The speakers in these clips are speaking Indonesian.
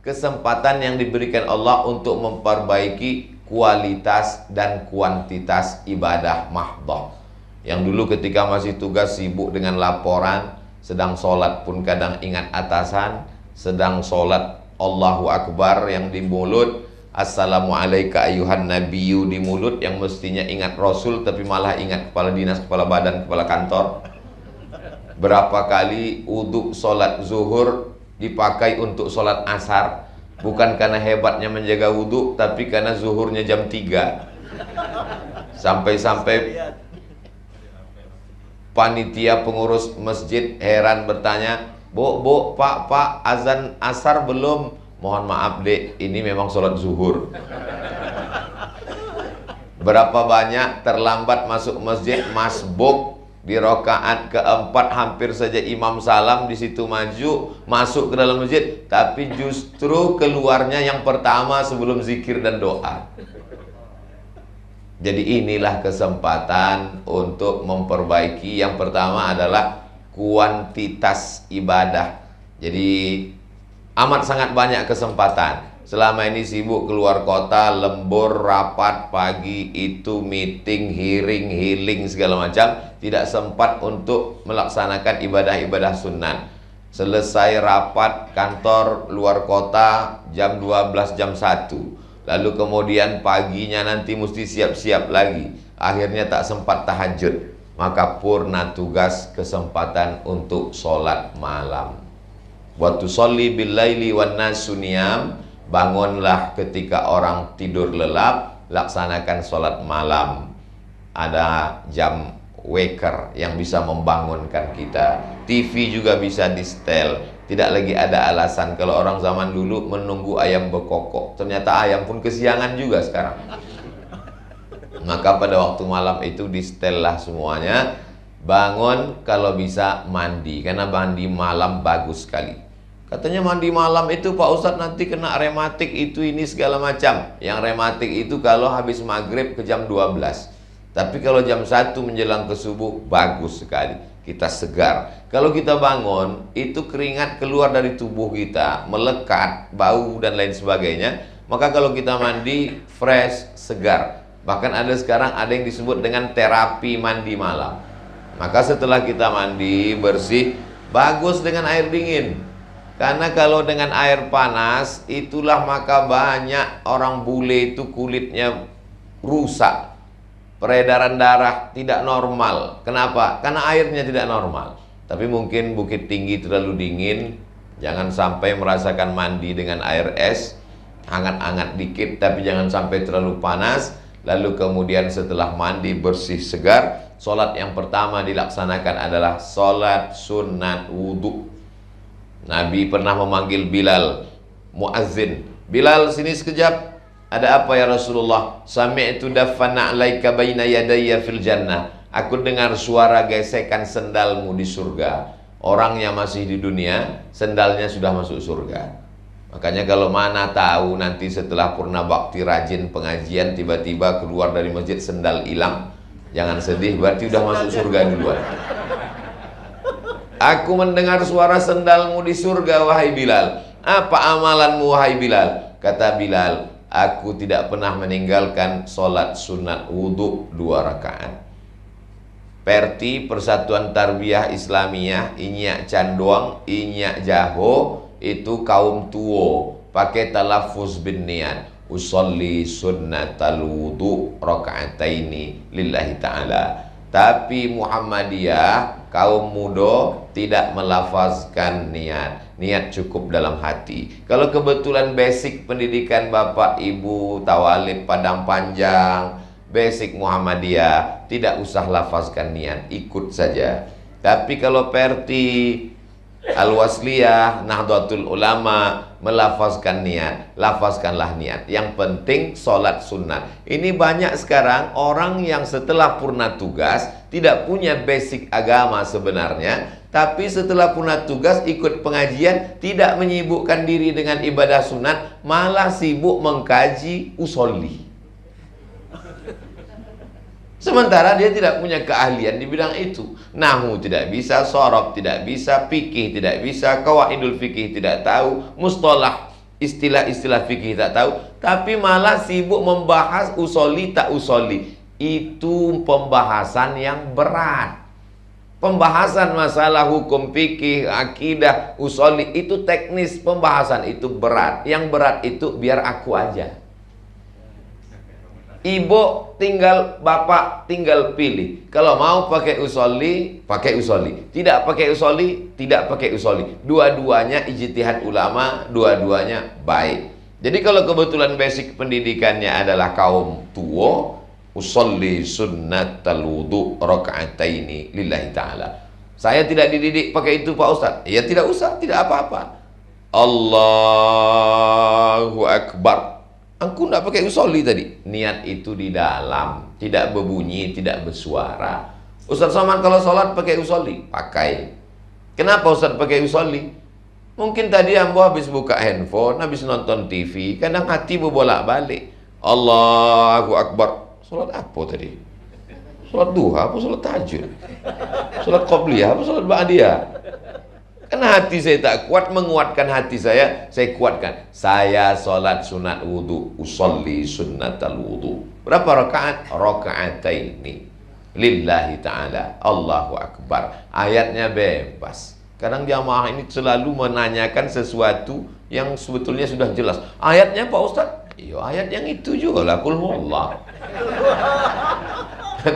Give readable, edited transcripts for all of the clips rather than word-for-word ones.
kesempatan yang diberikan Allah untuk memperbaiki kualitas dan kuantitas ibadah mahdoh. Yang dulu ketika masih tugas sibuk dengan laporan, sedang sholat pun kadang ingat atasan, sedang sholat Allahu Akbar yang di mulut, Assalamualaikum ayuhan nabiyyu di mulut, yang mestinya ingat Rasul tapi malah ingat kepala dinas, kepala badan, kepala kantor. Berapa kali uduk sholat zuhur dipakai untuk sholat asar, bukan karena hebatnya menjaga wudhu, tapi karena zuhurnya jam 3. Sampai-sampai panitia pengurus masjid heran bertanya, Bu, Pak, azan asar belum? Mohon maaf dek, ini memang sholat zuhur. Berapa banyak terlambat masuk masjid, masbuk di rakaat keempat, hampir saja imam salam, di situ maju masuk ke dalam masjid, tapi justru keluarnya yang pertama sebelum zikir dan doa. Jadi inilah kesempatan untuk memperbaiki. Yang pertama adalah kuantitas ibadah. Jadi amat sangat banyak kesempatan. Selama ini sibuk keluar kota, lembur, rapat, pagi itu meeting, hearing, segala macam, tidak sempat untuk melaksanakan ibadah-ibadah sunnah. Selesai rapat kantor luar kota jam 12, jam 1. Lalu kemudian paginya nanti mesti siap-siap lagi. Akhirnya tak sempat tahajud. Maka purna tugas kesempatan untuk sholat malam. Wa tusolli bil laili wan nasu niyam. Bangunlah ketika orang tidur lelap, laksanakan sholat malam. Ada jam waker yang bisa membangunkan kita. TV juga bisa di setel. Tidak lagi ada alasan kalau orang zaman dulu menunggu ayam berkokok. Ternyata ayam pun kesiangan juga sekarang. Maka pada waktu malam itu di setel lah semuanya. Bangun kalau bisa mandi, karena mandi malam bagus sekali. Katanya mandi malam itu Pak Ustadz nanti kena rematik itu ini segala macam. Yang rematik itu kalau habis maghrib ke jam 12. Tapi kalau jam 1 menjelang ke subuh bagus sekali. Kita segar. Kalau kita bangun itu keringat keluar dari tubuh kita, melekat, bau dan lain sebagainya. Maka kalau kita mandi fresh, segar. Bahkan ada sekarang ada yang disebut dengan terapi mandi malam. Maka setelah kita mandi bersih, bagus dengan air dingin. Karena kalau dengan air panas, itulah maka banyak orang bule itu kulitnya rusak. Peredaran darah tidak normal. Kenapa? Karena airnya tidak normal. Tapi mungkin Bukit Tinggi terlalu dingin. Jangan sampai merasakan mandi dengan air es. Hangat-hangat dikit, tapi jangan sampai terlalu panas. Lalu kemudian setelah mandi bersih segar, sholat yang pertama dilaksanakan adalah sholat sunat wudhu. Nabi pernah memanggil Bilal, muazzin. Bilal, sini sekejap. Ada apa ya Rasulullah? Sami'tu daffana 'alaika baina yadayya fil jannah. Aku dengar suara gesekan sendalmu di surga. Orang yang masih di dunia, sendalnya sudah masuk surga. Makanya kalau mana tahu nanti setelah purna bakti rajin pengajian, tiba-tiba keluar dari masjid sendal hilang, jangan sedih, berarti udah masuk surga duluan. Aku mendengar suara sendalmu di surga, wahai Bilal. Apa amalanmu, wahai Bilal? Kata Bilal, aku tidak pernah meninggalkan sholat sunat wudhu 2 rakaat. Perti Persatuan Tarbiyah Islamiyah, Inyak Candoang, Inyak Jaho, itu kaum tuo, pakai talafuz bin niat. Usolli sunnatal wudhu raka'ataini lillahi ta'ala. Tapi Muhammadiyah, kaum muda, tidak melafazkan niat. Niat cukup dalam hati. Kalau kebetulan basic pendidikan Bapak Ibu Tawalib Padang Panjang, basic Muhammadiyah, tidak usah lafazkan niat, ikut saja. Tapi kalau Perti Al-Wasliyah, Nahdlatul Ulama melafazkan niat, lafazkanlah niat. Yang penting sholat sunat. Ini banyak sekarang orang yang setelah purna tugas tidak punya basic agama sebenarnya, tapi setelah purna tugas ikut pengajian, tidak menyibukkan diri dengan ibadah sunat, malah sibuk mengkaji usolli. Sementara dia tidak punya keahlian di bidang itu. Nahwu tidak bisa, sorob tidak bisa, fikih tidak bisa, qawaidul fikih tidak tahu, mustalah istilah-istilah fikih tak tahu, tapi malah sibuk membahas usoli tak usoli. Itu pembahasan yang berat. Pembahasan masalah hukum fikih, akidah, usoli itu teknis, pembahasan itu berat. Yang berat itu biar aku aja. Ibu tinggal, bapak tinggal pilih. Kalau mau pakai usoli, pakai usoli. Tidak pakai usoli, tidak pakai usoli. Dua-duanya ijtihad ulama, dua-duanya baik. Jadi kalau kebetulan basic pendidikannya adalah kaum tua, usolli sunnatal wudu raka'ataini lillahi ta'ala. Saya tidak dididik pakai itu Pak Ustaz. Ya tidak usah, tidak apa-apa. Allahu Akbar. Aku tidak pakai usolli tadi. Niat itu di dalam, tidak berbunyi, tidak bersuara. Ustaz Somad kalau sholat pakai usolli, pakai. Kenapa Ustaz pakai usolli? Mungkin tadi ambo habis buka handphone, habis nonton TV, kadang hati berbolak-balik. Allahu Akbar. Sholat apa tadi? Sholat duha apa sholat tahajud? Sholat qobliyah apa sholat ba'diyah? Karena hati saya tak kuat, menguatkan hati saya kuatkan. Saya sholat sunat wudu, usolli sunnatal wudu. Berapa rakaat? Raka'ataini lillahi ta'ala. Allahu Akbar. Ayatnya bebas. Kadang jamaah ini selalu menanyakan sesuatu yang sebetulnya sudah jelas. Ayatnya Pak Ustaz? Iya, ayat yang itu juga lah. Kul huwallah.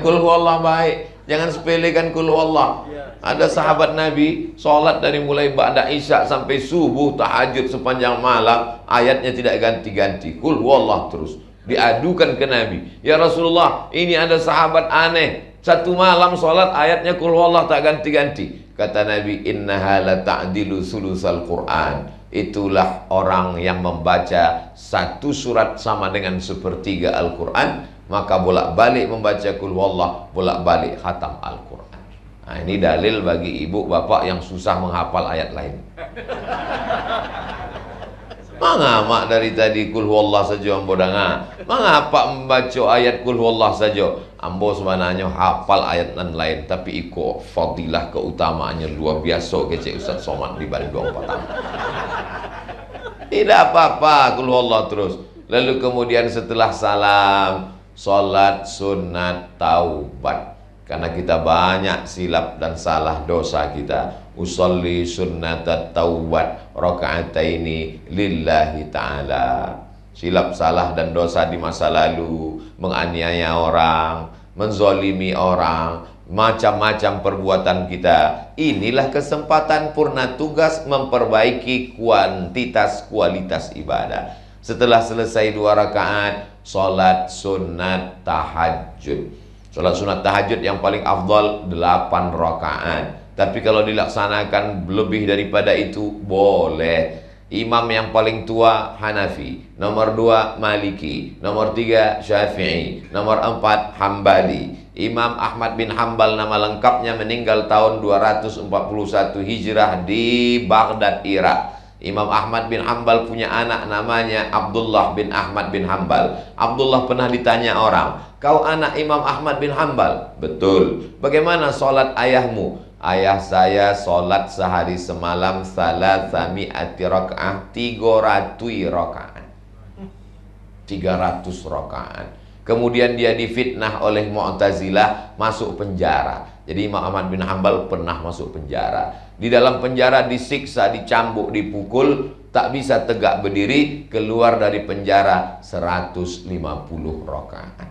Kul huwallah baik. Jangan sepelekan kul huwallah. Ada sahabat Nabi sholat dari mulai ba'da isya sampai subuh, tahajud sepanjang malam, ayatnya tidak ganti-ganti. Kul huwallah terus. Diadukan ke Nabi. Ya Rasulullah, ini ada sahabat aneh. Satu malam sholat ayatnya kul huwallah tak ganti-ganti. Kata Nabi, innaha la ta'dilu sulusal Qur'an. Itulah orang yang membaca satu surat sama dengan sepertiga Al-Quran, maka bolak-balik membaca kul huwallah, bolak-balik khatam Al-Quran. Nah, ini dalil bagi ibu bapak yang susah menghafal ayat lain. Mengapa dari tadi kul huwallah saja ambo danga? Mengapa membaca ayat kul huwallah saja? Ambo sebenarnya hafal ayat dan lain, tapi ikut fadilah keutamaannya luar biasa kece Ustaz Somad di balik 24 tahun. Tidak apa-apa, kul huwallah terus. Lalu kemudian setelah salam, salat sunat taubat. Karena kita banyak silap dan salah dosa kita. Usolli sunnatat taubat raka'ataini lillahi ta'ala. Silap salah dan dosa di masa lalu, menganiaya orang, menzolimi orang, macam-macam perbuatan kita. Inilah kesempatan purna tugas memperbaiki kuantitas kualitas ibadah. Setelah selesai 2 rakaat, salat sunat tahajud. Salat sunat tahajud yang paling afdal 8 rakaat. Tapi kalau dilaksanakan lebih daripada itu boleh. Imam yang paling tua Hanafi, nomor 2 Maliki, nomor 3 Syafi'i, nomor 4 Hambali. Imam Ahmad bin Hambal nama lengkapnya meninggal tahun 241 Hijrah di Baghdad, Irak. Imam Ahmad bin Hambal punya anak namanya Abdullah bin Ahmad bin Hambal. Abdullah pernah ditanya orang, kau anak Imam Ahmad bin Hambal? Betul. Bagaimana sholat ayahmu? Ayah saya sholat sehari semalam salasami'ati raka'ah, 300 rakaat. 300 rakaat. Kemudian dia difitnah oleh Mu'tazilah, masuk penjara. Jadi Imam Ahmad bin Hambal pernah masuk penjara. Di dalam penjara disiksa, dicambuk, dipukul, tak bisa tegak berdiri, keluar dari penjara 150 rakaat.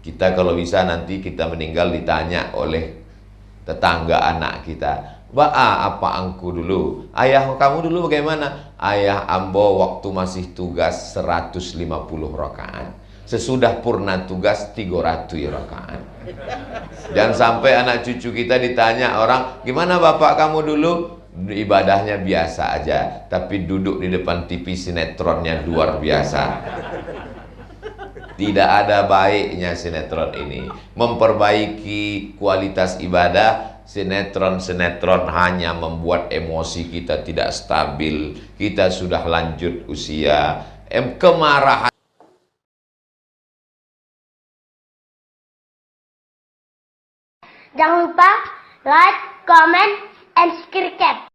Kita kalau bisa nanti kita meninggal ditanya oleh tetangga anak kita, apa angku dulu? Ayah kamu dulu bagaimana? Ayah ambo waktu masih tugas 150 rakaat. Sesudah purna tugas 300 rakaat. Jangan sampai anak cucu kita ditanya orang, gimana bapak kamu dulu? Ibadahnya biasa aja, tapi duduk di depan TV sinetronnya luar biasa. Tidak ada baiknya sinetron ini. Memperbaiki kualitas ibadah, sinetron-sinetron hanya membuat emosi kita tidak stabil. Kita sudah lanjut usia, kemarahan. Jangan lupa like, comment, and subscribe.